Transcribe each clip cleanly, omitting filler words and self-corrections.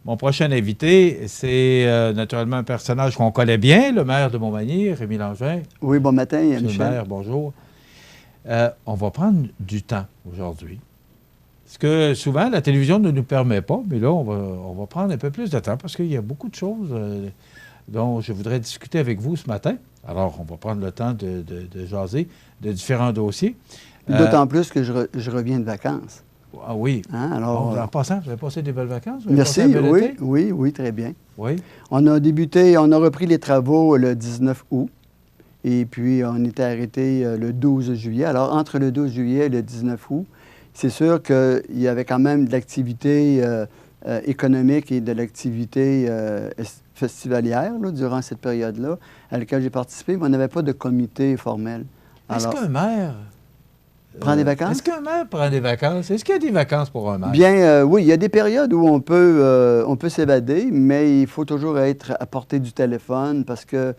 Mon prochain invité, c'est naturellement un personnage qu'on connaît bien, le maire de Montmagny, Rémi Langevin. Oui, bon matin, Monsieur Michel. le maire, bonjour. On va prendre du temps aujourd'hui. Ce que souvent la télévision ne nous permet pas, mais là, on va prendre un peu plus de temps parce qu'il y a beaucoup de choses dont je voudrais discuter avec vous ce matin. Alors, on va prendre le temps de jaser de différents dossiers. D'autant plus que je reviens de vacances. Ah oui. Hein, alors, Bon, en passant, vous avez passé des belles vacances? Vous avez merci, passé un bel oui, été? oui, très bien. Oui. On a repris les travaux le 19 août. Et puis, on était arrêté le 12 juillet. Alors, entre le 12 juillet et le 19 août, c'est sûr qu'il y avait quand même de l'activité économique et de l'activité festivalière là, durant cette période-là, à laquelle j'ai participé, mais on n'avait pas de comité formel. Est-ce qu'un maire prend des vacances? Est-ce qu'un maire prend des vacances? Est-ce qu'il y a des vacances pour un maire? Bien, oui, il y a des périodes où on peut s'évader, mais il faut toujours être à portée du téléphone parce que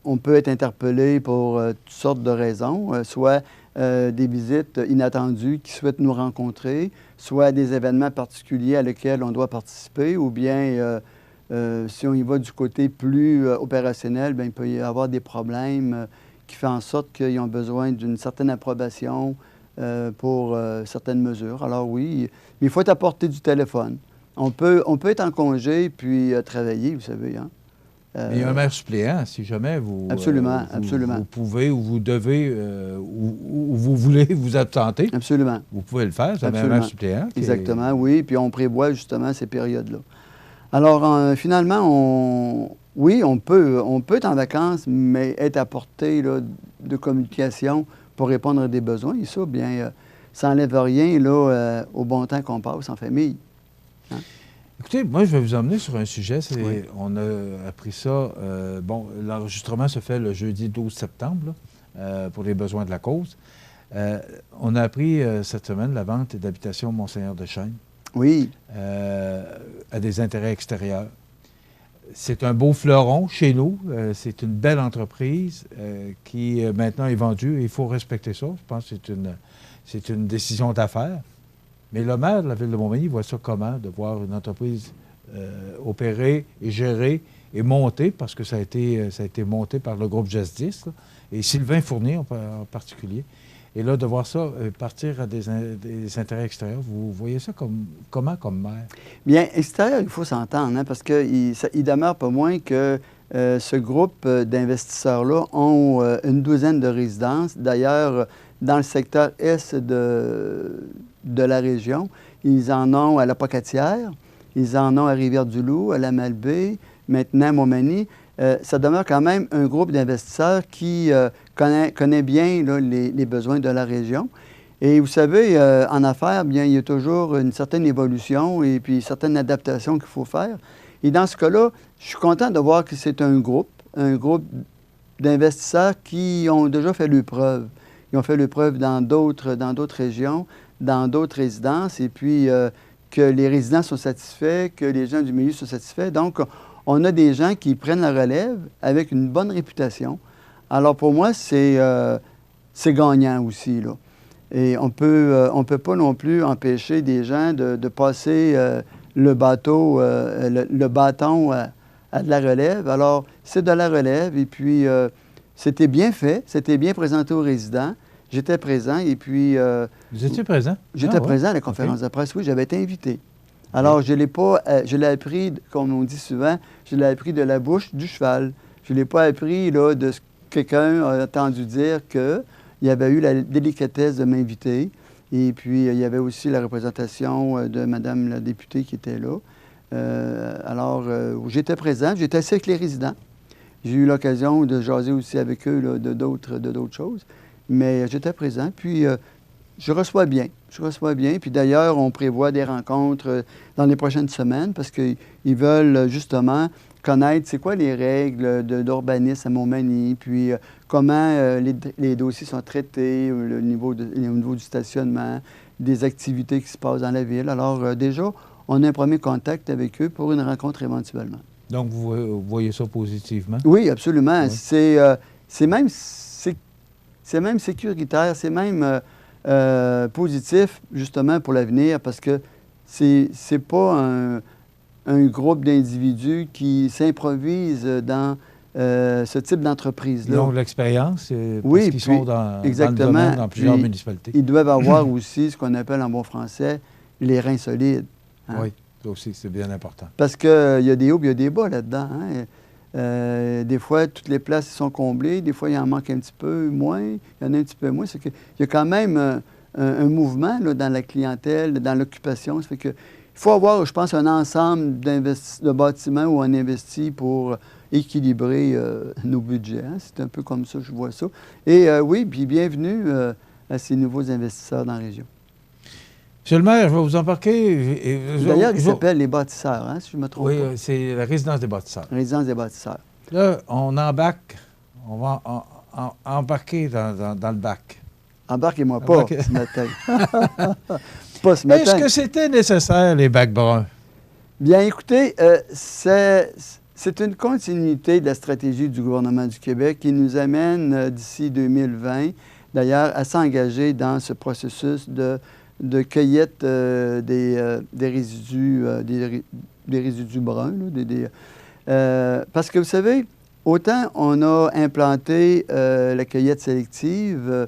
on peut être interpellé pour toutes sortes de raisons, soit des visites inattendues qui souhaitent nous rencontrer, soit des événements particuliers à lesquels on doit participer, ou bien si on y va du côté plus opérationnel, bien, il peut y avoir des problèmes qui font en sorte qu'ils ont besoin d'une certaine approbation pour certaines mesures. Alors oui, mais il faut être à portée du téléphone. On peut être en congé puis travailler, vous savez, hein. Mais il y a un maire suppléant, si jamais vous, absolument. Vous pouvez ou vous devez ou vous voulez vous absenter. Absolument. Vous pouvez le faire, c'est un maire suppléant. Exactement, oui. Puis on prévoit justement ces périodes-là. Alors, finalement, oui, on peut être en vacances, mais être à portée là, de communication pour répondre à des besoins. Et ça, bien, ça n'enlève rien là, au bon temps qu'on passe en famille. Hein? Écoutez, moi, je vais vous emmener sur un sujet. Oui. On a appris ça. Bon, l'enregistrement se fait le jeudi 12 septembre là, pour les besoins de la cause. On a appris cette semaine la vente d'habitation Monseigneur-de-Chêne. Oui. À des intérêts extérieurs. C'est un beau fleuron chez nous. C'est une belle entreprise qui maintenant est vendue. Il faut respecter ça. Je pense que c'est une décision d'affaires. Mais le maire de la ville de Montmagny voit ça comment, de voir une entreprise opérer et gérer et monter, parce que ça a été monté par le groupe Justice, là, et Sylvain Fournier en particulier. Et là, de voir ça partir à des intérêts extérieurs, vous voyez ça comment comme maire? Bien, extérieur, il faut s'entendre, hein, parce qu'il demeure pas moins que ce groupe d'investisseurs-là ont une douzaine de résidences. D'ailleurs, dans le secteur est de la région, ils en ont à la Pocatière, ils en ont à Rivière-du-Loup, à la Malbaie, maintenant à Montmagny. Ça demeure quand même un groupe d'investisseurs qui connaît bien là, les besoins de la région. Et vous savez, en affaires, bien, il y a toujours une certaine évolution et puis une certaine adaptation qu'il faut faire. Et dans ce cas-là, je suis content de voir que c'est un groupe d'investisseurs qui ont déjà fait le preuve. Ils ont fait le preuve dans d'autres régions, dans d'autres résidences, et puis que les résidents sont satisfaits, que les gens du milieu sont satisfaits. Donc, on a des gens qui prennent la relève avec une bonne réputation. Alors, pour moi, c'est gagnant aussi, là. Et on peut pas non plus empêcher des gens de passer le bâton à de la relève. Alors, c'est de la relève, et puis c'était bien fait, c'était bien présenté aux résidents. J'étais présent, et puis... Vous étiez présent? J'étais présent à la conférence de presse, oui, j'avais été invité. Alors, je l'ai appris, comme on dit souvent, je l'ai appris de la bouche du cheval. Je ne l'ai pas appris là, de ce que quelqu'un a entendu dire qu'il y avait eu la délicatesse de m'inviter. Et puis, il y avait aussi la représentation de Mme la députée qui était là. Alors, j'étais présent, j'étais assis avec les résidents. J'ai eu l'occasion de jaser aussi avec eux là, de d'autres choses. Mais j'étais présent, puis je reçois bien. Puis d'ailleurs, on prévoit des rencontres dans les prochaines semaines parce qu'ils veulent justement connaître c'est quoi les règles d'urbanisme à Montmagny, puis comment les dossiers sont traités, au niveau du stationnement, des activités qui se passent dans la ville. Alors déjà, on a un premier contact avec eux pour une rencontre éventuellement. Donc, vous voyez ça positivement? Oui, absolument. Oui. C'est même sécuritaire, c'est même positif, justement, pour l'avenir, parce que c'est pas un groupe d'individus qui s'improvisent dans ce type d'entreprise-là. Ils ont de l'expérience, Oui, parce qu'ils sont dans le exactement. domaine, dans plusieurs Puis, municipalités. Ils doivent avoir aussi ce qu'on appelle en bon français les reins solides. Hein? Oui, ça aussi, c'est bien important. Parce qu'il y a des hauts et il y a des bas là-dedans. Hein? Des fois, toutes les places sont comblées. Des fois, il en manque un petit peu moins. Il y en a un petit peu moins. C'est qu'il y a quand même un mouvement là, dans la clientèle, dans l'occupation. Ça fait que, il faut avoir, je pense, un ensemble de bâtiments où on investit pour équilibrer nos budgets. Hein? C'est un peu comme ça que je vois ça. Et oui, puis bienvenue à ces nouveaux investisseurs dans la région. Monsieur le maire, je vais vous embarquer. D'ailleurs, il s'appelle les bâtisseurs, hein, si je ne me trompe pas. Oui, c'est la résidence des bâtisseurs. Résidence des bâtisseurs. Là, on embarque, on va embarquer dans le bac. Embarquez-moi pas ce matin. Pas ce matin. Est-ce que c'était nécessaire, les bacs bruns? Bien, écoutez, c'est une continuité de la stratégie du gouvernement du Québec qui nous amène d'ici 2020, d'ailleurs, à s'engager dans ce processus de cueillette des résidus, des résidus bruns. Là, parce que, vous savez, autant on a implanté la cueillette sélective,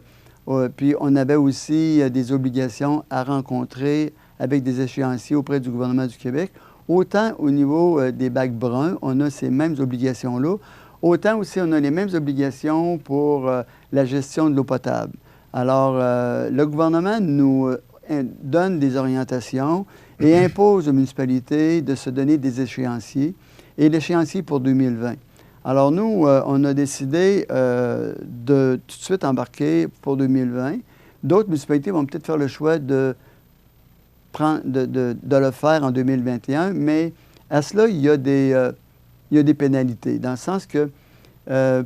puis on avait aussi des obligations à rencontrer avec des échéanciers auprès du gouvernement du Québec, autant au niveau des bacs bruns, on a ces mêmes obligations-là, autant aussi on a les mêmes obligations pour la gestion de l'eau potable. Alors, le gouvernement nous donne des orientations et impose aux municipalités de se donner des échéanciers, et l'échéancier pour 2020. Alors nous, on a décidé de tout de suite embarquer pour 2020. D'autres municipalités vont peut-être faire le choix de le faire en 2021, mais à cela, il y a des pénalités, dans le sens que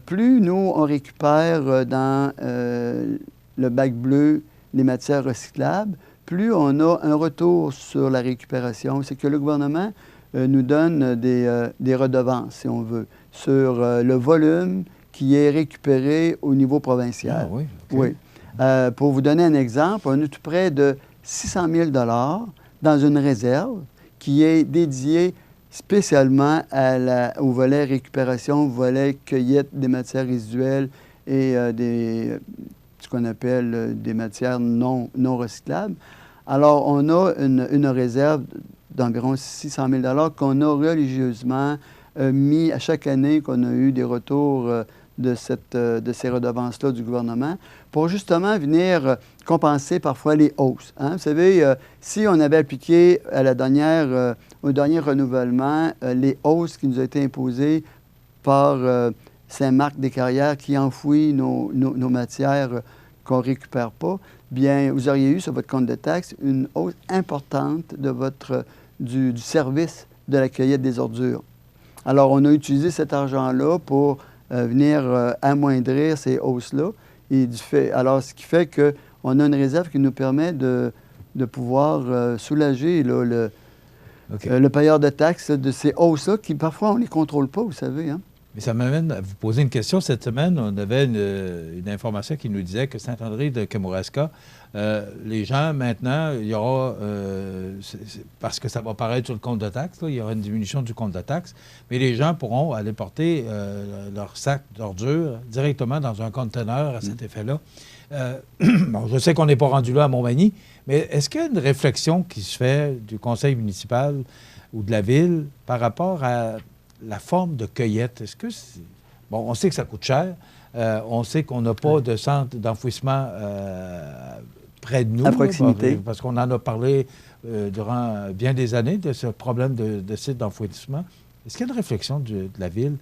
plus nous, on récupère dans le bac bleu les matières recyclables, plus on a un retour sur la récupération. C'est que le gouvernement nous donne des redevances, si on veut, sur le volume qui est récupéré au niveau provincial. Ah, oui, okay. Oui. Pour vous donner un exemple, on a tout près de 600 000 $ dans une réserve qui est dédiée spécialement au volet récupération, au volet cueillette des matières résiduelles et ce qu'on appelle des matières non recyclables. Alors, on a une réserve d'environ 600 000 $ qu'on a religieusement mis à chaque année qu'on a eu des retours de ces redevances-là du gouvernement pour justement venir compenser parfois les hausses. Hein? Vous savez, si on avait appliqué au dernier renouvellement les hausses qui nous ont été imposées par Saint-Marc-des-Carrières qui enfouit nos matières qu'on ne récupère pas, bien, vous auriez eu sur votre compte de taxes une hausse importante du service de la cueillette des ordures. Alors, on a utilisé cet argent-là pour venir amoindrir ces hausses-là. Alors, ce qui fait qu'on a une réserve qui nous permet de pouvoir soulager là, le payeur de taxes de ces hausses-là qui, parfois, on ne les contrôle pas, vous savez. Hein? Mais ça m'amène à vous poser une question. Cette semaine, on avait une information qui nous disait que Saint-André de Kamouraska, les gens, maintenant, il y aura, parce que ça va paraître sur le compte de taxes, là, il y aura une diminution du compte de taxes, mais les gens pourront aller porter leur sac d'ordures directement dans un conteneur à cet effet-là. Bon, je sais qu'on n'est pas rendu là à Montmagny, mais est-ce qu'il y a une réflexion qui se fait du conseil municipal ou de la ville par rapport à la forme de cueillette? Est-ce que c'est... Bon, on sait que ça coûte cher. On sait qu'on n'a pas de centre d'enfouissement près de nous. À proximité. Parce qu'on en a parlé durant bien des années de ce problème de site d'enfouissement. Est-ce qu'il y a une réflexion de la ville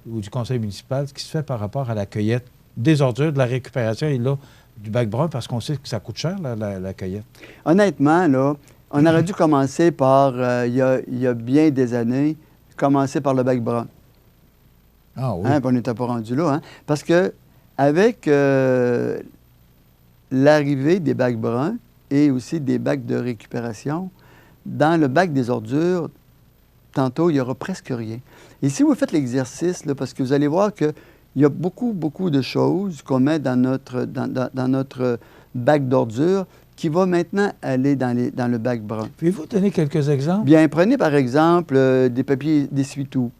ou du conseil municipal qui se fait par rapport à la cueillette des ordures, de la récupération et là, du bac brun, parce qu'on sait que ça coûte cher, la cueillette? Honnêtement, là, on aurait dû commencer par, il y a bien des années, commencer par le bac brun. Ah oui. Hein, on n'était pas rendu là. Hein? Parce que avec l'arrivée des bacs bruns et aussi des bacs de récupération, dans le bac des ordures, tantôt, il n'y aura presque rien. Et si vous faites l'exercice, là, parce que vous allez voir qu'il y a beaucoup, beaucoup de choses qu'on met dans notre bac d'ordures qui va maintenant aller dans le bac brun. Pouvez-vous donner quelques exemples? Bien, prenez par exemple des papiers d'essuie-tout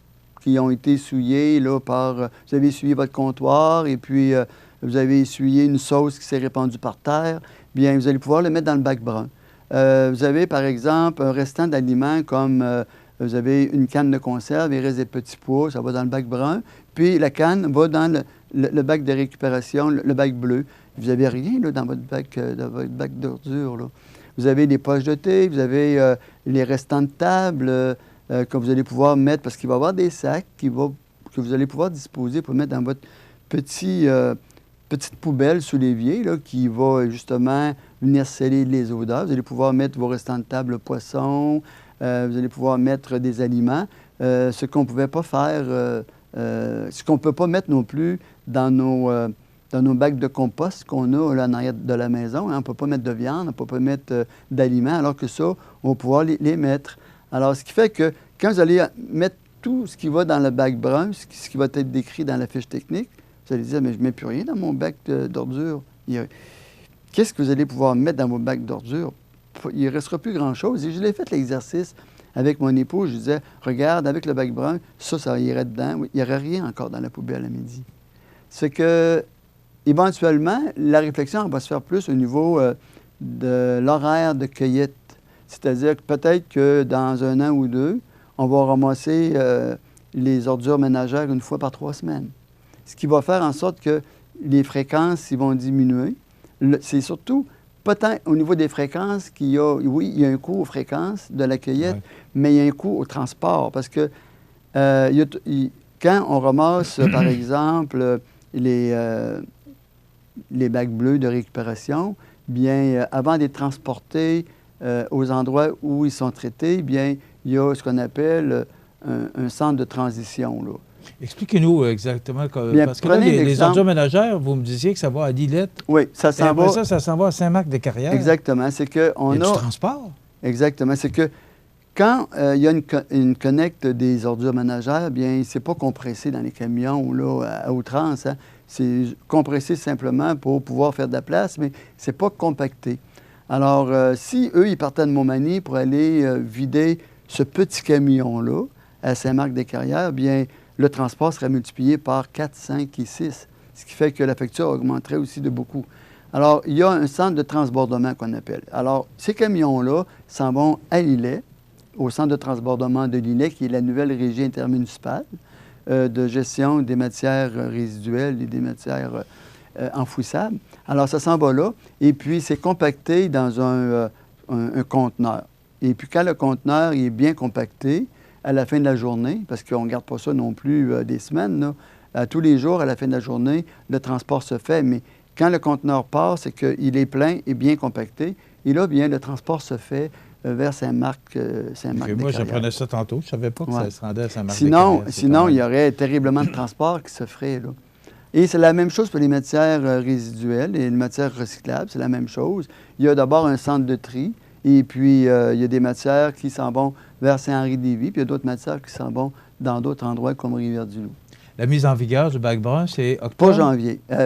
qui ont été souillés là, par... vous avez essuyé votre comptoir et puis vous avez essuyé une sauce qui s'est répandue par terre. Bien, vous allez pouvoir le mettre dans le bac brun. Vous avez par exemple un restant d'aliments comme vous avez une canne de conserve, il reste des petits pois, ça va dans le bac brun. Puis la canne va dans le bac de récupération, le bac bleu. Vous n'avez rien là, dans votre bac d'ordures, là. Vous avez des poches de thé, vous avez les restants de table que vous allez pouvoir mettre, parce qu'il va y avoir des sacs que vous allez pouvoir disposer pour mettre dans votre petite poubelle sous l'évier, là, qui va justement venir sceller les odeurs. Vous allez pouvoir mettre vos restants de table poissons, vous allez pouvoir mettre des aliments, ce qu'on ne pouvait pas faire, ce qu'on ne peut pas mettre non plus dans nos bacs de compost qu'on a là, en arrière de la maison. Hein. On ne peut pas mettre de viande, on ne peut pas mettre d'aliments, alors que ça, on va pouvoir les mettre. Alors, ce qui fait que quand vous allez mettre tout ce qui va dans le bac brun, ce qui va être décrit dans la fiche technique, vous allez dire, mais je ne mets plus rien dans mon bac d'ordures. Qu'est-ce que vous allez pouvoir mettre dans vos bacs d'ordures? Il ne restera plus grand-chose. Et je l'ai fait l'exercice avec mon époux. Je disais, regarde, avec le bac brun, ça irait dedans. Il n'y aurait rien encore dans la poubelle à midi. C'est que, éventuellement, la réflexion va se faire plus au niveau de l'horaire de cueillette. C'est-à-dire que peut-être que dans 1 an ou 2, on va ramasser les ordures ménagères 1 fois par 3 semaines. Ce qui va faire en sorte que les fréquences ils vont diminuer. C'est surtout, pas tant au niveau des fréquences qu'il y a... Oui, il y a un coût aux fréquences de la cueillette, oui, mais il y a un coût au transport. Parce que quand on ramasse, par exemple, les bacs bleus de récupération, bien, avant d'être transportés aux endroits où ils sont traités, bien, il y a ce qu'on appelle un centre de transition, là. Expliquez-nous exactement. Bien, parce que là, les ordures ménagères, vous me disiez que ça va à Lillette. Oui, ça s'en va. Ça s'en va à Saint-Marc-des-Carrières. Exactement. C'est qu'on a... Il y a du transport. Exactement. C'est que quand il y a une collecte des ordures ménagères, bien, c'est pas compressé dans les camions là, à outrance. Hein. C'est compressé simplement pour pouvoir faire de la place, mais c'est pas compacté. Alors, si eux, ils partaient de Montmagny pour aller vider ce petit camion-là à Saint-Marc-des-Carrières, bien, le transport serait multiplié par 4, 5 et 6, ce qui fait que la facture augmenterait aussi de beaucoup. Alors, il y a un centre de transbordement qu'on appelle. Alors, ces camions-là s'en vont à Lillet, au centre de transbordement de Lillet, qui est la nouvelle régie intermunicipale de gestion des matières résiduelles et des matières enfouissables. Alors, ça s'en va là, et puis c'est compacté dans un conteneur. Et puis, quand le conteneur est bien compacté, à la fin de la journée, parce qu'on ne garde pas ça non plus des semaines, là, tous les jours, à la fin de la journée, le transport se fait, mais quand le conteneur part, c'est qu'il est plein et bien compacté, et là, bien, le transport se fait vers Saint-Marc-des-Carrières. Moi, j'apprenais ça tantôt. Je ne savais pas que ça se rendait à Saint-Marc-des-Carrières. Sinon, il y aurait terriblement de transport qui se ferait, là. Et c'est la même chose pour les matières résiduelles et les matières recyclables, c'est la même chose. Il y a d'abord un centre de tri, et puis il y a des matières qui s'en vont vers Saint-Henri-des-Vies, puis il y a d'autres matières qui s'en vont dans d'autres endroits comme Rivière-du-Loup. La mise en vigueur du bac brun, c'est octobre?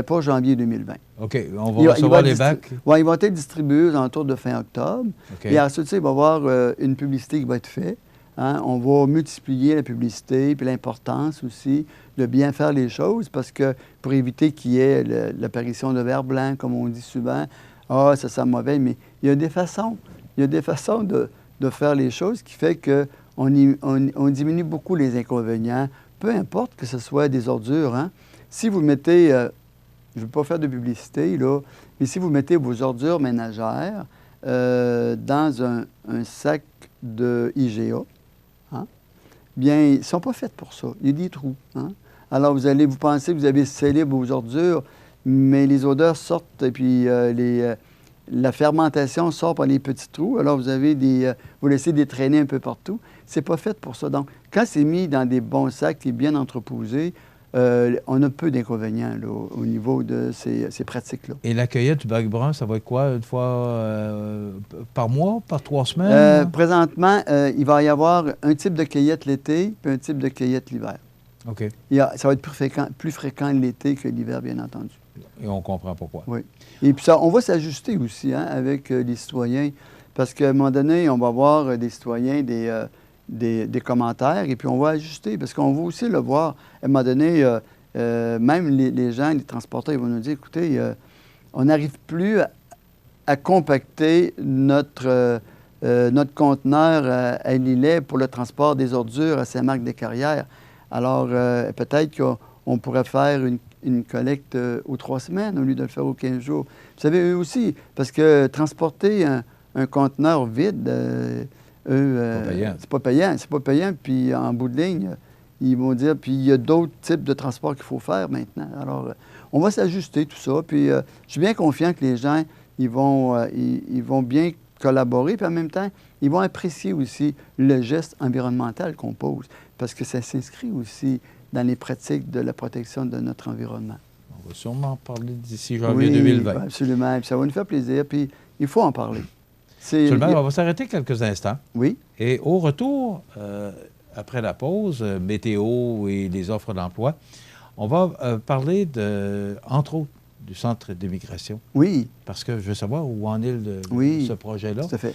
Pas janvier 2020. OK. On va recevoir les bacs? Oui, ils vont être distribués aux alentours de fin octobre. Okay. Et ensuite, il va y avoir une publicité qui va être faite. Hein? On va multiplier la publicité, puis l'importance aussi de bien faire les choses, parce que pour éviter qu'il y ait l'apparition de vers blanc, comme on dit souvent, « Ah, ça sent mauvais », mais il y a des façons. Il y a des façons de faire les choses qui fait qu'on diminue beaucoup les inconvénients, peu importe que ce soit des ordures. Hein? Si vous mettez, je ne veux pas faire de publicité, là, mais si vous mettez vos ordures ménagères dans un sac de IGA, hein? Bien, ils ne sont pas faits pour ça. Il y a des trous. Hein? Alors, vous pensez que vous avez scellé vos ordures, mais les odeurs sortent et puis la fermentation sort par les petits trous. Alors, vous laissez des traînées un peu partout. C'est pas fait pour ça. Donc, quand c'est mis dans des bons sacs et bien entreposés, on a peu d'inconvénients au niveau de ces pratiques-là. Et la cueillette du bac brun, ça va être quoi? Une fois par mois, par 3 semaines? Présentement, il va y avoir un type de cueillette l'été puis un type de cueillette l'hiver. OK. Ça va être plus fréquent l'été que l'hiver, bien entendu. Et on comprend pourquoi. Oui. Et puis, ça, on va s'ajuster aussi avec les citoyens. Parce qu'à un moment donné, on va avoir des citoyens, des commentaires, et puis on va ajuster. Parce qu'on va aussi le voir. À un moment donné, même les gens, les transporteurs, ils vont nous dire, écoutez, on n'arrive plus à compacter notre conteneur à Lillet pour le transport des ordures à Saint-Marc-des-Carrières. Alors, peut-être qu'on pourrait faire une collecte aux 3 semaines au lieu de le faire aux 15 jours. Vous savez, eux aussi, parce que transporter un conteneur vide, c'est pas payant. C'est pas payant. Puis, en bout de ligne, ils vont dire, puis il y a d'autres types de transports qu'il faut faire maintenant. Alors, on va s'ajuster tout ça. Puis, je suis bien confiant que les gens, ils vont bien collaborer, puis en même temps, ils vont apprécier aussi le geste environnemental qu'on pose, parce que ça s'inscrit aussi dans les pratiques de la protection de notre environnement. On va sûrement en parler d'ici janvier 2020. Oui, absolument. Puis ça va nous faire plaisir, puis il faut en parler. Monsieur le maire, on va s'arrêter quelques instants. Oui. Et au retour, après la pause, météo et les offres d'emploi, on va parler, entre autres, du centre d'immigration. Oui. Parce que je veux savoir où en est ce projet-là. Tout à fait.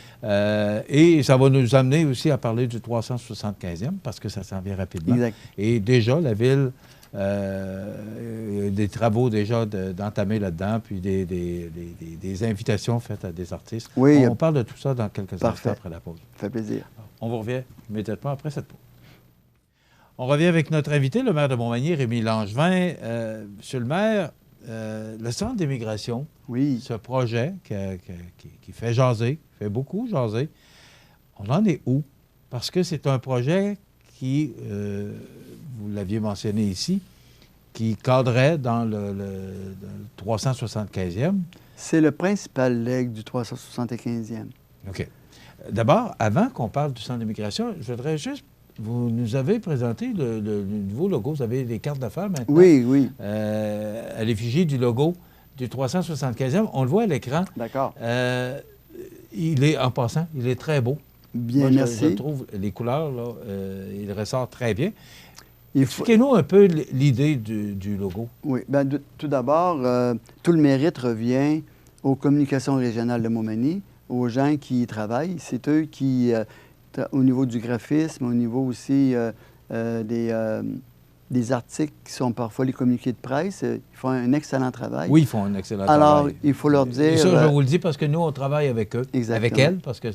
Et ça va nous amener aussi à parler du 375e, parce que ça s'en vient rapidement. Exact. Et déjà, la Ville, des travaux déjà d'entamer là-dedans, puis des invitations faites à des artistes. Oui. On parle de tout ça dans quelques instants après la pause. Ça fait plaisir. On vous revient immédiatement après cette pause. On revient avec notre invité, le maire de Montmagny, Rémi Langevin. Monsieur le maire, le centre d'immigration, oui, ce projet qui fait jaser, fait beaucoup jaser, on en est où? Parce que c'est un projet qui, vous l'aviez mentionné ici, qui cadrait dans le 375e. C'est le principal leg du 375e. OK. D'abord, avant qu'on parle du centre d'immigration, je voudrais juste... Vous nous avez présenté le nouveau logo. Vous avez des cartes d'affaires maintenant. Oui, oui. À l'effigie du logo du 375e. On le voit à l'écran. D'accord. Il est, en passant, il est très beau. Bien, moi, merci. Je trouve les couleurs, là, il ressort très bien. Expliquez-nous un peu l'idée du logo. Oui. Bien, tout d'abord, tout le mérite revient aux communications régionales de Montmagny, aux gens qui y travaillent. C'est eux qui... au niveau du graphisme, au niveau aussi des articles qui sont parfois les communiqués de presse, ils font un excellent travail. Oui, ils font un excellent travail. Alors, il faut leur dire... Et ça, je vous le dis parce que nous, on travaille avec eux, exactement. Avec elles, parce qu'il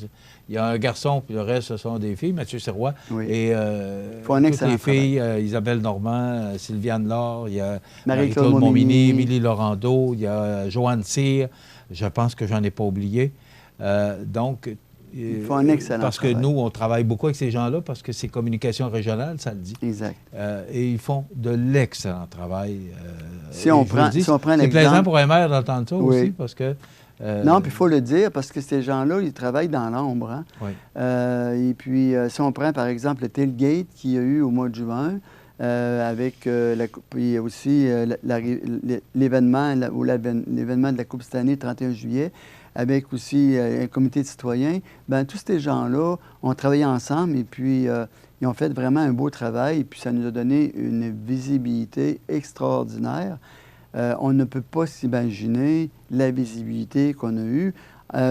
y a un garçon, puis le reste, ce sont des filles, Mathieu Sirois. Oui. Et il faut un toutes les filles, travail. Isabelle Normand, Sylviane Laure, il y a Marie-Claude Montminy, Émilie Laurando, il y a Joanne Cyr, je pense que j'en ai pas oublié. Donc... Il faut un excellent Parce que travail. nous, on travaille beaucoup avec ces gens-là, parce que c'est communication régionale, ça le dit. Exact. Et ils font de l'excellent travail. Si on prend c'est plaisant pour un maire d'entendre ça oui. aussi, parce que... non, puis il faut le dire, parce que ces gens-là, ils travaillent dans l'ombre. Hein? Oui. Et puis, si on prend, par exemple, le tailgate qu'il y a eu au mois de juin, avec puis aussi l'événement de la Coupe cette année, le 31 juillet, avec aussi un comité de citoyens, bien, tous ces gens-là ont travaillé ensemble et puis ils ont fait vraiment un beau travail et puis ça nous a donné une visibilité extraordinaire. On ne peut pas s'imaginer la visibilité qu'on a eue.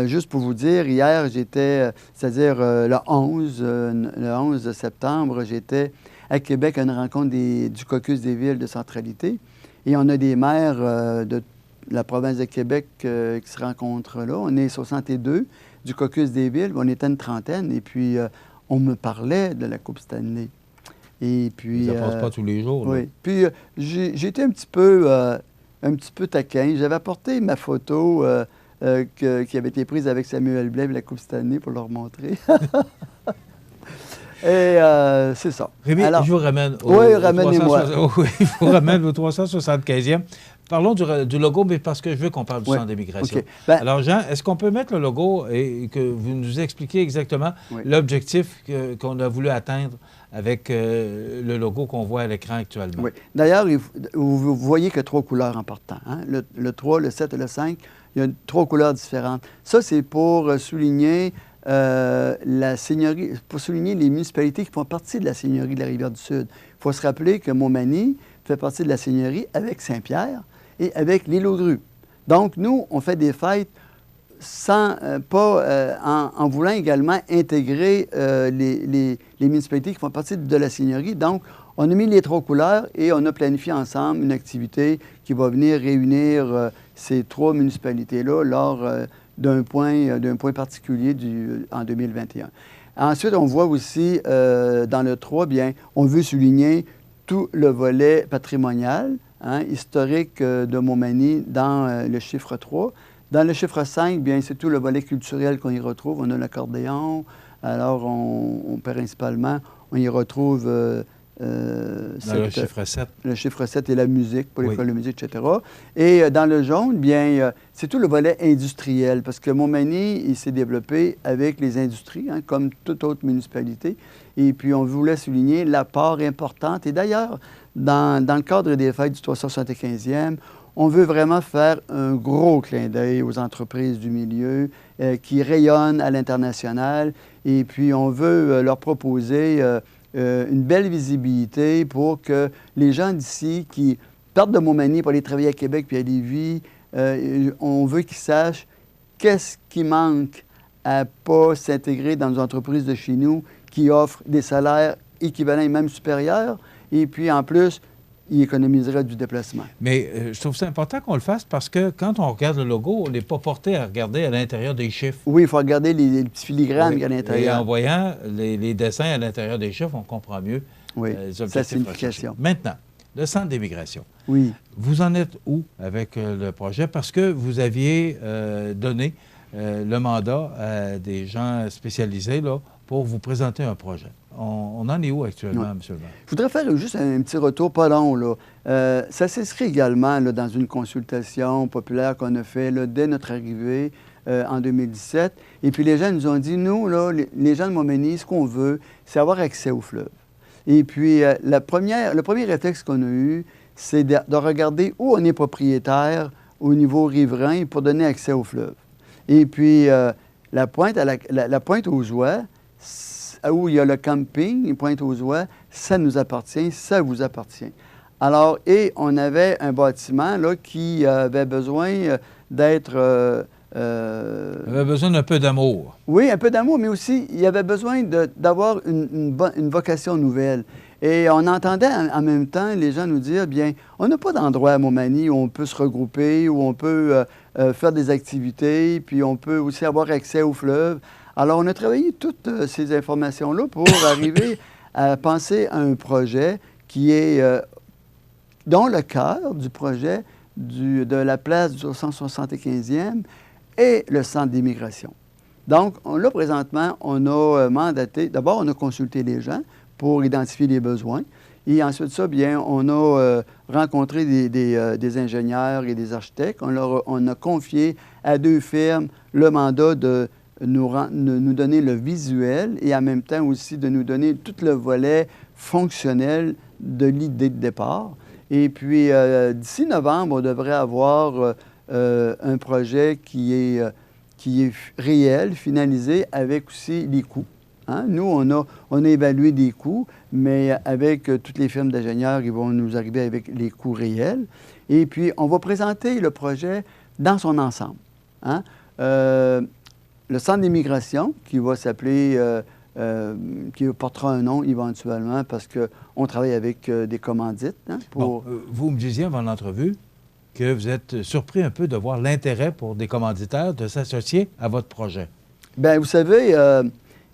Juste pour vous dire, hier, j'étais, c'est-à-dire le 11 septembre, j'étais à Québec à une rencontre du caucus des villes de centralité et on a des maires de la province de Québec qui se rencontrent là. On est 62 du caucus des villes, on était une trentaine, et puis on me parlait de la Coupe Stanley. Et puis... Ça ne passe pas tous les jours. Là. Oui. Puis j'ai été un petit peu taquin. J'avais apporté ma photo qui avait été prise avec Samuel Blais et la Coupe Stanley pour leur montrer. Et c'est ça. Rémi, alors, je vous ramène au, oui, ramenez-moi. Oui, je vous ramène au 375e. Parlons du logo, mais parce que je veux qu'on parle du centre d'immigration. Okay. Ben, alors, Jean, est-ce qu'on peut mettre le logo et que vous nous expliquiez exactement l'objectif qu'on a voulu atteindre avec le logo qu'on voit à l'écran actuellement? Oui. D'ailleurs, vous voyez qu'il y a 3 couleurs en partant. Hein? Le 3, le 7 et le 5, il y a 3 couleurs différentes. Ça, c'est pour souligner la seigneurie, pour souligner les municipalités qui font partie de la seigneurie de la Rivière-du-Sud. Il faut se rappeler que Montmagny fait partie de la seigneurie avec Saint-Pierre. et avec l'île aux grues. Donc, nous, on fait des fêtes sans, en voulant également intégrer les municipalités qui font partie de la seigneurie. Donc, on a mis les 3 couleurs et on a planifié ensemble une activité qui va venir réunir ces 3 municipalités-là lors d'un point particulier en 2021. Ensuite, on voit aussi dans le 3, bien, on veut souligner tout le volet patrimonial, historique de Montmagny dans le chiffre 3. Dans le chiffre 5, bien, c'est tout le volet culturel qu'on y retrouve. On a l'accordéon. Alors, principalement, on y retrouve dans le chiffre 7. Le chiffre 7 et la musique pour l'école de musique, etc. Et dans le jaune, bien, c'est tout le volet industriel, parce que Montmagny, il s'est développé avec les industries, comme toute autre municipalité. Et puis, on voulait souligner l'apport important. Et d'ailleurs, dans le cadre des fêtes du 375e, on veut vraiment faire un gros clin d'œil aux entreprises du milieu qui rayonnent à l'international. Et puis, on veut leur proposer une belle visibilité pour que les gens d'ici qui partent de Montmagny pour aller travailler à Québec puis à Lévis, on veut qu'ils sachent qu'est-ce qui manque à ne pas s'intégrer dans une entreprise de chez nous qui offre des salaires équivalents et même supérieurs. Et puis, en plus, il économiserait du déplacement. Mais je trouve ça important qu'on le fasse parce que quand on regarde le logo, on n'est pas porté à regarder à l'intérieur des chiffres. Oui, il faut regarder les petits filigranes qu'il y a à l'intérieur. Et en voyant les dessins à l'intérieur des chiffres, on comprend mieux les objectifs recherchés. Maintenant, le Centre d'immigration. Oui. Vous en êtes où avec le projet? Parce que vous aviez donné le mandat à des gens spécialisés là, pour vous présenter un projet. On en est où actuellement, M. le maire? Je voudrais faire juste un petit retour, pas long. Là. Ça s'inscrit également là, dans une consultation populaire qu'on a fait là, dès notre arrivée en 2017. Et puis les gens nous ont dit, nous, là, les gens de Montmagny, ce qu'on veut, c'est avoir accès au fleuve. Et puis le premier réflexe qu'on a eu, c'est de regarder où on est propriétaire au niveau riverain pour donner accès au fleuve. Et puis la pointe aux oies, où il y a le camping, Pointe-aux-Oies, ça nous appartient, ça vous appartient. Alors, et on avait un bâtiment là, qui avait besoin d'être... avait besoin d'un peu d'amour. Oui, un peu d'amour, mais aussi, il avait besoin d'avoir une vocation nouvelle. Et on entendait en même temps les gens nous dire, bien, on n'a pas d'endroit à Montmagny où on peut se regrouper, où on peut faire des activités, puis on peut aussi avoir accès au fleuve. Alors, on a travaillé toutes ces informations-là pour arriver à penser à un projet qui est, dont le cœur du projet de la place du 175e est le centre d'immigration. Donc, là, présentement, on a mandaté, d'abord, on a consulté les gens pour identifier les besoins. Et ensuite de ça, bien, on a rencontré des ingénieurs et des architectes. On a confié à 2 firmes le mandat de nous donner le visuel et en même temps aussi de nous donner tout le volet fonctionnel de l'idée de départ. Et puis, d'ici novembre, on devrait avoir un projet qui est réel, finalisé, avec aussi les coûts. Nous, on a évalué des coûts, mais avec toutes les firmes d'ingénieurs, ils vont nous arriver avec les coûts réels. Et puis, on va présenter le projet dans son ensemble. Le centre d'immigration, qui va s'appeler, qui portera un nom éventuellement, parce qu'on travaille avec des commandites. Bon, vous me disiez avant l'entrevue que vous êtes surpris un peu de voir l'intérêt pour des commanditaires de s'associer à votre projet. Bien, vous savez,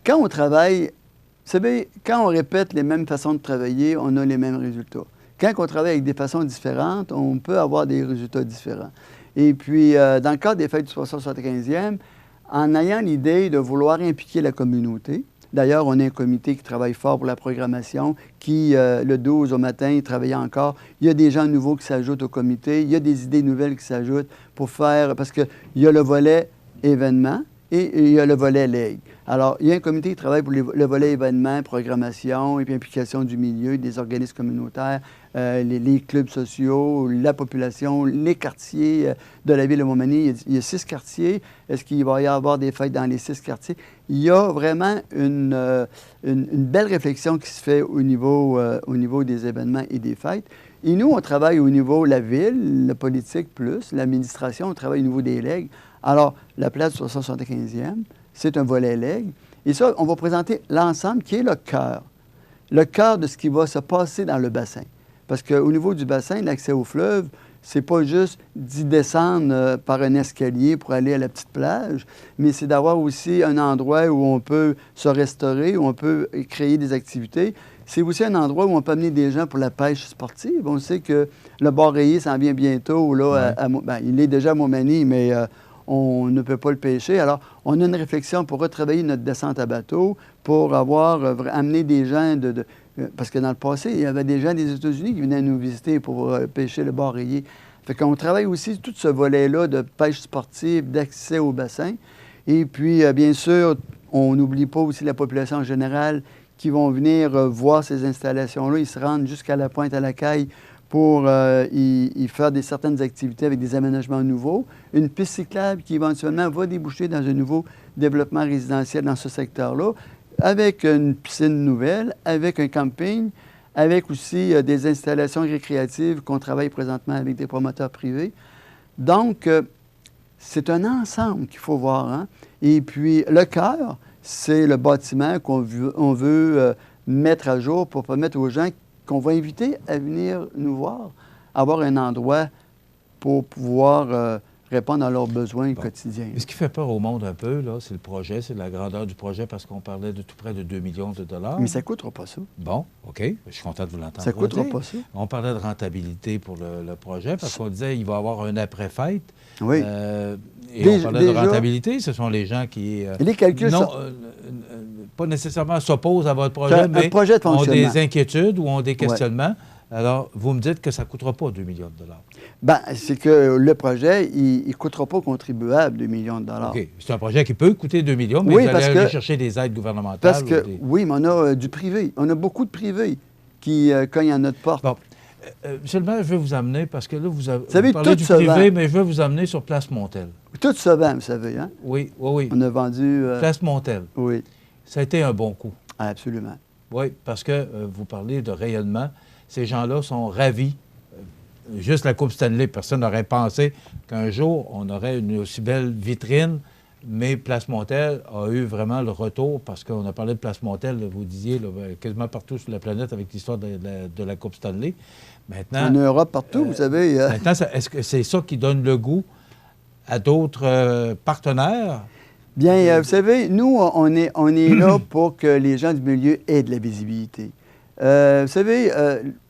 quand on travaille, vous savez, quand on répète les mêmes façons de travailler, on a les mêmes résultats. Quand on travaille avec des façons différentes, on peut avoir des résultats différents. Et puis, dans le cadre des fêtes du 375e, en ayant l'idée de vouloir impliquer la communauté, d'ailleurs, on a un comité qui travaille fort pour la programmation, qui, le 12 au matin, travaille encore. Il y a des gens nouveaux qui s'ajoutent au comité, il y a des idées nouvelles qui s'ajoutent pour faire, parce qu'il y a le volet événement, et il y a le volet legs. Alors, il y a un comité qui travaille pour le volet événements, programmation et puis implication du milieu, des organismes communautaires, les clubs sociaux, la population, les quartiers de la ville de Montmagny. Il y a 6 quartiers. Est-ce qu'il va y avoir des fêtes dans les 6 quartiers? Il y a vraiment une belle réflexion qui se fait au niveau des événements et des fêtes. Et nous, on travaille au niveau de la ville, la politique plus, l'administration, on travaille au niveau des legs. Alors, la place du 75e, c'est un volet legs. Et ça, on va présenter l'ensemble qui est le cœur de ce qui va se passer dans le bassin. Parce qu'au niveau du bassin, l'accès au fleuve, c'est pas juste d'y descendre par un escalier pour aller à la petite plage, mais c'est d'avoir aussi un endroit où on peut se restaurer, où on peut créer des activités. C'est aussi un endroit où on peut amener des gens pour la pêche sportive. On sait que le bar rayé s'en vient bientôt. Là, il est déjà à Montmagny, mais on ne peut pas le pêcher. Alors, on a une réflexion pour retravailler notre descente à bateau, pour amener des gens parce que dans le passé, il y avait des gens des États-Unis qui venaient nous visiter pour pêcher le bar rayé. Fait qu'on travaille aussi tout ce volet-là de pêche sportive, d'accès au bassin. Et puis, bien sûr, on n'oublie pas aussi la population en général qui vont venir voir ces installations-là. Ils se rendent jusqu'à la pointe à la Caille pour y faire certaines activités avec des aménagements nouveaux. Une piste cyclable qui éventuellement va déboucher dans un nouveau développement résidentiel dans ce secteur-là, avec une piscine nouvelle, avec un camping, avec aussi des installations récréatives qu'on travaille présentement avec des promoteurs privés. Donc, c'est un ensemble qu'il faut voir. Hein? Et puis, le cœur, c'est le bâtiment qu'on veut mettre à jour pour permettre aux gens qu'on va inviter à venir nous voir, avoir un endroit pour pouvoir répondre à leurs besoins quotidiens. Et ce qui fait peur au monde un peu, là, c'est le projet, c'est la grandeur du projet, parce qu'on parlait de tout près de 2 millions de dollars. Mais ça ne coûtera pas ça. Bon, OK. Je suis content de vous l'entendre. Ça ne coûtera pas ça. On parlait de rentabilité pour le projet, parce qu'on disait qu'il va y avoir un après-fête. Oui. Et on parlait de rentabilité. Ce sont les gens qui... les calculs sont... pas nécessairement s'opposent à votre projet, mais ont des inquiétudes ou ont des questionnements. Alors, vous me dites que ça ne coûtera pas 2 millions de dollars. Bien, c'est que le projet, il ne coûtera pas au contribuable 2 millions de dollars. OK. C'est un projet qui peut coûter 2 millions, mais vous allez aller chercher des aides gouvernementales. Parce que, oui, mais on a du privé. On a beaucoup de privés qui cognent à notre porte. Bon. Monsieur le maire, je vais vous amener, parce que là, vous parlez du privé, mais je vais vous amener sur Place Montel. Tout se vend, vous savez, hein? Oui, oui, oui. On a vendu... Place Montel. Oui. Ça a été un bon coup. Absolument. Oui, parce que vous parlez de rayonnement. Ces gens-là sont ravis. Juste la Coupe Stanley, personne n'aurait pensé qu'un jour, on aurait une aussi belle vitrine, mais Place Montel a eu vraiment le retour, parce qu'on a parlé de Place Montel, vous disiez, là, quasiment partout sur la planète avec l'histoire de la Coupe Stanley. Maintenant, en Europe, partout, vous savez. Maintenant, est-ce que c'est ça qui donne le goût à d'autres partenaires? Bien, vous savez, nous, on est là pour que les gens du milieu aient de la visibilité. Vous savez,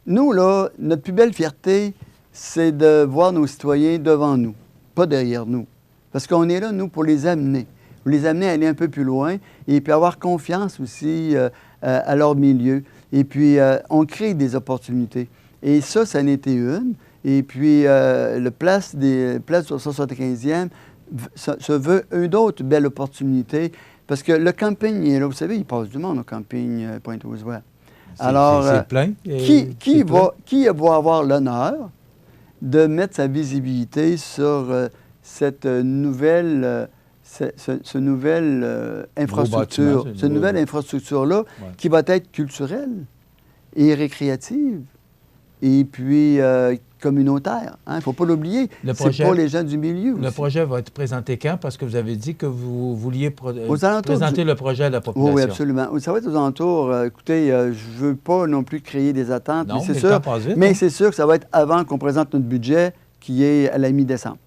nous, là, notre plus belle fierté, c'est de voir nos citoyens devant nous, pas derrière nous. Parce qu'on est là, nous, pour les amener à aller un peu plus loin et puis avoir confiance aussi à leur milieu. Et puis, on crée des opportunités. Et ça en était une. Et puis, le place du 75e se veut une autre belle opportunité. Parce que le camping, là, vous savez, il passe du monde au camping Pointe-aux-Oies. Alors, c'est plein. Qui va avoir l'honneur de mettre sa visibilité sur cette nouvelle infrastructure, cette nouvelle infrastructure-là, qui va être culturelle et récréative, et puis communautaire. Il ne faut pas l'oublier. C'est pas les gens du milieu aussi. Le projet va être présenté quand? Parce que vous avez dit que vous vouliez présenter le projet à la population. Oui, absolument. Ça va être aux alentours. Écoutez, je ne veux pas non plus créer des attentes, non, mais c'est sûr. Mais c'est sûr que ça va être avant qu'on présente notre budget, qui est à la mi-décembre.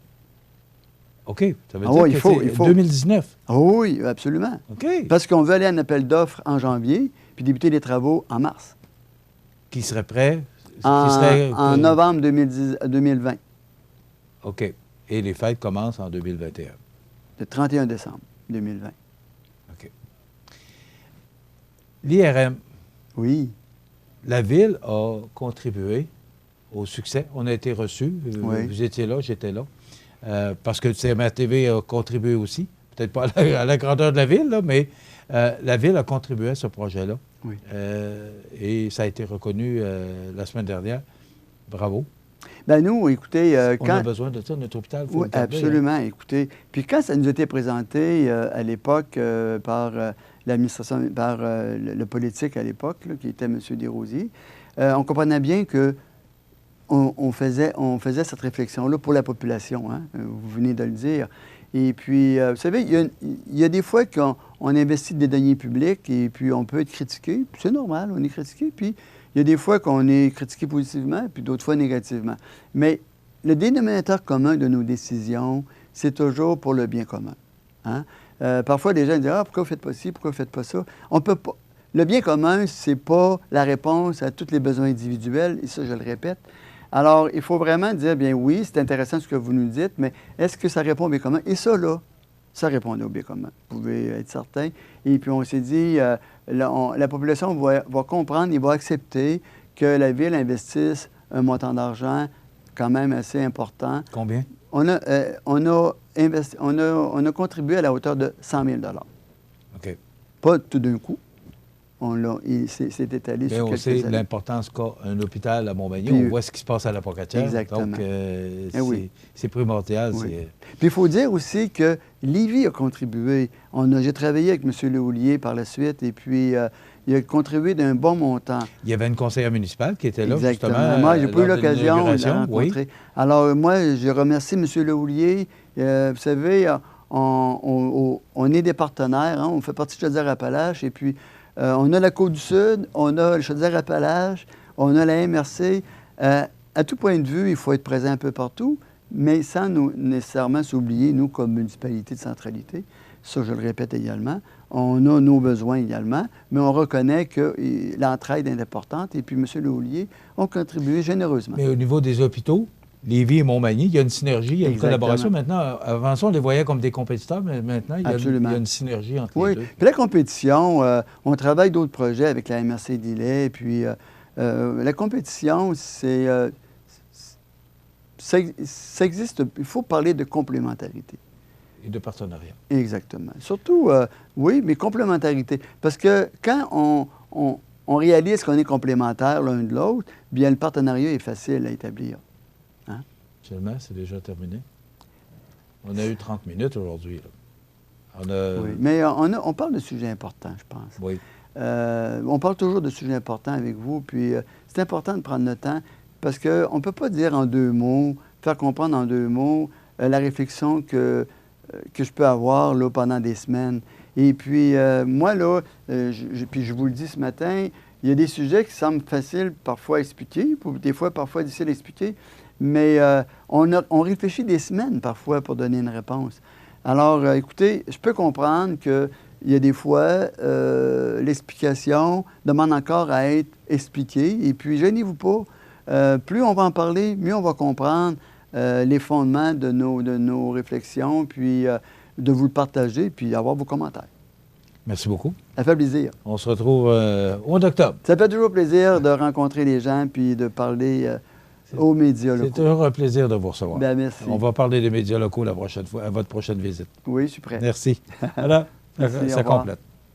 OK. Ça veut dire que c'est 2019. Oui, absolument. OK. Parce qu'on veut aller à un appel d'offres en janvier, puis débuter les travaux en mars. Qui serait prêt? En novembre 2020. OK. Et les fêtes commencent en 2021. Le 31 décembre 2020. OK. L'IRM. Oui. La Ville a contribué au succès. On a été reçus. Oui. Vous étiez là, j'étais là. Parce que CMR-TV a contribué aussi. peut-être pas à la grandeur de la ville, là, mais la ville a contribué à ce projet-là. Oui. Et ça a été reconnu la semaine dernière. Bravo. Ben nous, écoutez, On a besoin de ça, notre hôpital. Faut oui, le garder, absolument. hein. Écoutez, puis quand ça nous a été présenté à l'époque par l'administration, par le politique à l'époque, là, qui était M. Desrosiers, on comprenait bien que on faisait cette réflexion-là pour la population, hein? Vous venez de le dire. Et puis, vous savez, il y a des fois qu'on investit des deniers publics et puis on peut être critiqué. Puis c'est normal, on est critiqué. Puis il y a des fois qu'on est critiqué positivement, puis d'autres fois négativement. Mais le dénominateur commun de nos décisions, c'est toujours pour le bien commun. Hein? Parfois, les gens disent « Ah, pourquoi vous ne faites pas ci, pourquoi vous ne faites pas ça? » On peut pas. Le bien commun, ce n'est pas la réponse à tous les besoins individuels, et ça, je le répète. Alors, il faut vraiment dire, bien oui, c'est intéressant ce que vous nous dites, mais est-ce que ça répond au bien commun? Et ça, là, ça répondait au bien commun. Vous pouvez être certain. Et puis, on s'est dit, la population va comprendre et va accepter que la Ville investisse un montant d'argent quand même assez important. Combien? On a contribué à la hauteur de 100 000 $. OK. Pas tout d'un coup. C'est étalé Mais sur on quelques sait années. l'importance qu'a un hôpital à Montmagny. Puis, on voit ce qui se passe à la Pocatière. Exactement. Donc, oui. c'est primordial. Oui. Puis il faut dire aussi que Lévis a contribué. J'ai travaillé avec M. Lehoulier par la suite, et puis il a contribué d'un bon montant. Il y avait une conseillère municipale qui était là, Exactement. justement. Moi, j'ai pas eu lors de l'occasion de la l'inauguration. rencontrer. Oui. Alors, moi, je remercie M. Lehoulier. Vous savez, on est des partenaires. Hein? On fait partie de Chaudière-Appalaches. Et puis, on a la Côte-du-Sud, on a le Chaudière-Appalaches, on a la MRC. À tout point de vue, il faut être présent un peu partout, mais sans nécessairement s'oublier, nous, comme municipalité de centralité. Ça, je le répète également. On a nos besoins également, mais on reconnaît que l'entraide est importante. Et puis, M. Lehoulier a contribué généreusement. Mais au niveau des hôpitaux, Lévis et Montmagny, il y a une synergie, il y a une collaboration. Maintenant, avant ça, on les voyait comme des compétiteurs, mais maintenant, il y a une synergie entre les deux. Puis la compétition, on travaille d'autres projets avec la MRC d'Îlet. Puis la compétition, ça existe. Il faut parler de complémentarité. Et de partenariat. Exactement. Surtout, oui, mais complémentarité. Parce que quand on réalise qu'on est complémentaires l'un de l'autre, bien, le partenariat est facile à établir. Hein? Seulement, c'est déjà terminé. On a eu 30 minutes aujourd'hui. Oui, mais on parle de sujets importants, je pense. Oui. On parle toujours de sujets importants avec vous, puis c'est important de prendre le temps, parce qu'on ne peut pas dire en 2 mots, faire comprendre en 2 mots la réflexion que je peux avoir là, pendant des semaines. Et puis, moi, là, puis je vous le dis ce matin, il y a des sujets qui semblent faciles parfois à expliquer, des fois parfois difficiles à expliquer, mais on réfléchit des semaines parfois pour donner une réponse. Alors, écoutez, je peux comprendre qu'il y a des fois, l'explication demande encore à être expliquée, et puis gênez-vous pas. Plus on va en parler, mieux on va comprendre les fondements de nos réflexions, puis de vous le partager, puis avoir vos commentaires. Merci beaucoup. Ça fait plaisir. On se retrouve au mois d'octobre. Ça fait toujours plaisir de rencontrer les gens, puis de parler aux médias locaux. C'est toujours un plaisir de vous recevoir. Bien, merci. On va parler des médias locaux la prochaine fois, à votre prochaine visite. Oui, je suis prêt. Merci. Voilà, Merci, ça complète.